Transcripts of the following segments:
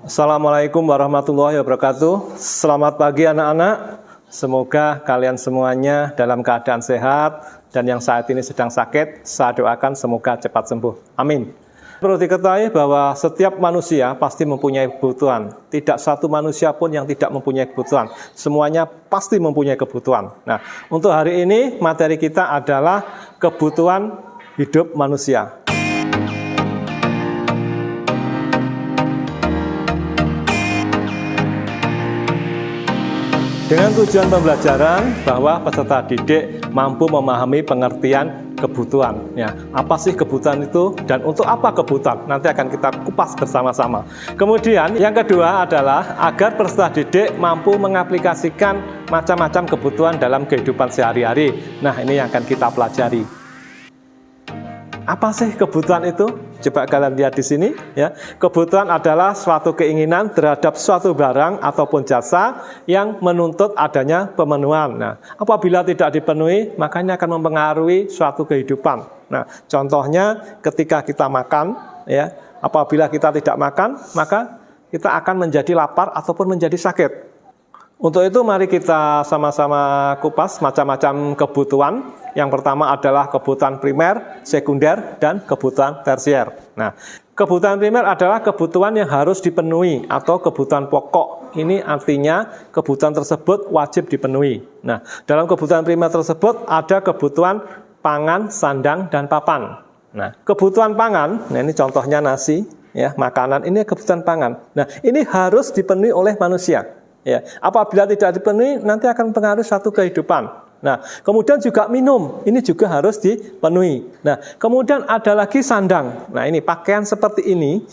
Assalamualaikum warahmatullahi wabarakatuh. Selamat pagi anak-anak. Semoga kalian semuanya dalam keadaan sehat dan yang saat ini sedang sakit, saya doakan semoga cepat sembuh. Amin. Perlu diketahui bahwa setiap manusia pasti mempunyai kebutuhan. Tidak satu manusia pun yang tidak mempunyai kebutuhan. Semuanya pasti mempunyai kebutuhan. Nah, untuk hari ini materi kita adalah kebutuhan hidup manusia. Dengan tujuan pembelajaran bahwa peserta didik mampu memahami pengertian kebutuhan. Ya, apa sih kebutuhan itu dan untuk apa kebutuhan? Nanti akan kita kupas bersama-sama. Kemudian yang kedua adalah agar peserta didik mampu mengaplikasikan macam-macam kebutuhan dalam kehidupan sehari-hari. Nah, ini yang akan kita pelajari. Apa sih kebutuhan itu? Coba kalian lihat di sini ya. Kebutuhan adalah suatu keinginan terhadap suatu barang ataupun jasa yang menuntut adanya pemenuhan. Nah, apabila tidak dipenuhi, makanya akan mempengaruhi suatu kehidupan. Nah, contohnya ketika kita makan ya, apabila kita tidak makan, maka kita akan menjadi lapar ataupun menjadi sakit. Untuk itu mari kita sama-sama kupas macam-macam kebutuhan. Yang pertama adalah kebutuhan primer, sekunder, dan kebutuhan tersier. Nah, kebutuhan primer adalah kebutuhan yang harus dipenuhi atau kebutuhan pokok. Ini artinya kebutuhan tersebut wajib dipenuhi. Nah, dalam kebutuhan primer tersebut ada kebutuhan pangan, sandang, dan papan. Nah, kebutuhan pangan, nah ini contohnya nasi, ya, makanan, ini kebutuhan pangan. Nah, ini harus dipenuhi oleh manusia. Ya, apabila tidak dipenuhi, nanti akan mempengaruhi suatu kehidupan. Nah, kemudian juga minum, ini juga harus dipenuhi. Nah, kemudian ada lagi sandang. Nah, ini pakaian seperti ini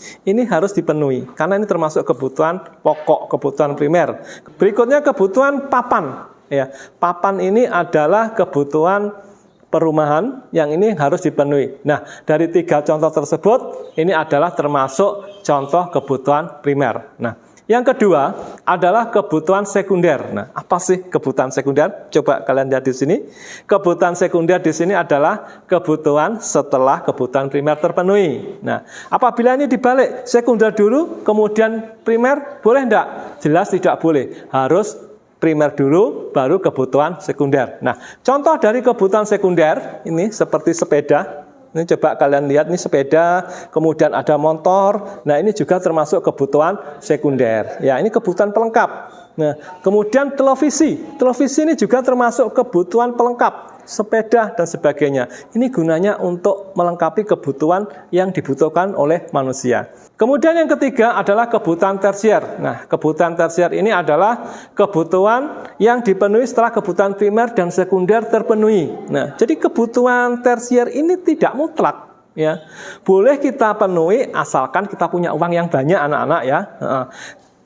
harus dipenuhi, karena ini termasuk kebutuhan pokok, kebutuhan primer. Berikutnya kebutuhan papan. Ya, papan ini adalah kebutuhan perumahan yang ini harus dipenuhi. Nah, dari 3 contoh tersebut, ini adalah termasuk contoh kebutuhan primer. Nah, yang kedua adalah kebutuhan sekunder. Nah, apa sih kebutuhan sekunder? Coba kalian lihat di sini. Kebutuhan sekunder di sini adalah kebutuhan setelah kebutuhan primer terpenuhi. Nah, apabila ini dibalik, sekunder dulu, kemudian primer, boleh enggak? Jelas tidak boleh. Harus primer dulu, baru kebutuhan sekunder. Nah, contoh dari kebutuhan sekunder, ini seperti sepeda. Ini coba kalian lihat, ini sepeda, kemudian ada motor. Nah, ini juga termasuk kebutuhan sekunder. Ya, ini kebutuhan pelengkap. Nah, kemudian televisi. Televisi ini juga termasuk kebutuhan pelengkap, sepeda dan sebagainya. Ini gunanya untuk melengkapi kebutuhan yang dibutuhkan oleh manusia. Kemudian yang ketiga adalah kebutuhan tersier. Nah, kebutuhan tersier ini adalah kebutuhan yang dipenuhi setelah kebutuhan primer dan sekunder terpenuhi. Nah, jadi kebutuhan tersier ini tidak mutlak. Ya, boleh kita penuhi asalkan kita punya uang yang banyak anak-anak ya.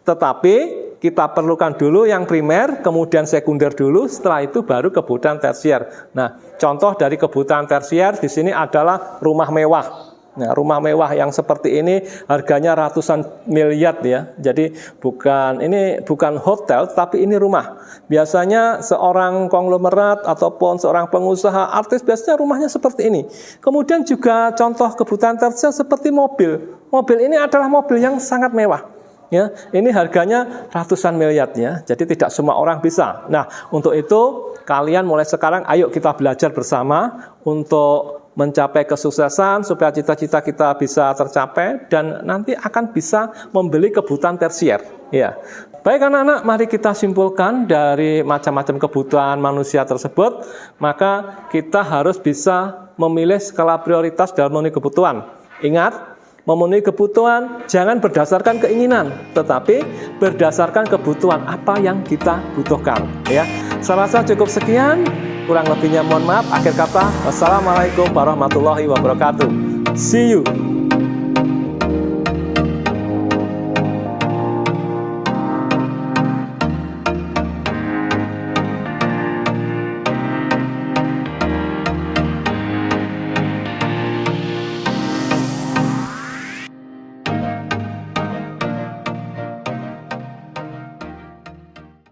Tetapi kita perlukan dulu yang primer, kemudian sekunder dulu, setelah itu baru kebutuhan tersier. Nah, contoh dari kebutuhan tersier di sini adalah rumah mewah. Nah, rumah mewah yang seperti ini harganya ratusan miliar ya. Jadi bukan hotel, tapi ini rumah. Biasanya seorang konglomerat ataupun seorang pengusaha, artis biasanya rumahnya seperti ini. Kemudian juga contoh kebutuhan tersier seperti mobil. Mobil ini adalah mobil yang sangat mewah. Ya, ini harganya ratusan miliar ya. Jadi tidak semua orang bisa. Nah, untuk itu kalian mulai sekarang ayo kita belajar bersama untuk mencapai kesuksesan supaya cita-cita kita bisa tercapai dan nanti akan bisa membeli kebutuhan tersier. Ya. Baik anak-anak, mari kita simpulkan dari macam-macam kebutuhan manusia tersebut, maka kita harus bisa memilih skala prioritas dalam memenuhi kebutuhan. Ingat, memenuhi kebutuhan jangan berdasarkan keinginan, tetapi berdasarkan kebutuhan apa yang kita butuhkan. Ya, saya rasa cukup sekian. Kurang lebihnya mohon maaf. Akhir kata, wassalamualaikum warahmatullahi wabarakatuh. See you.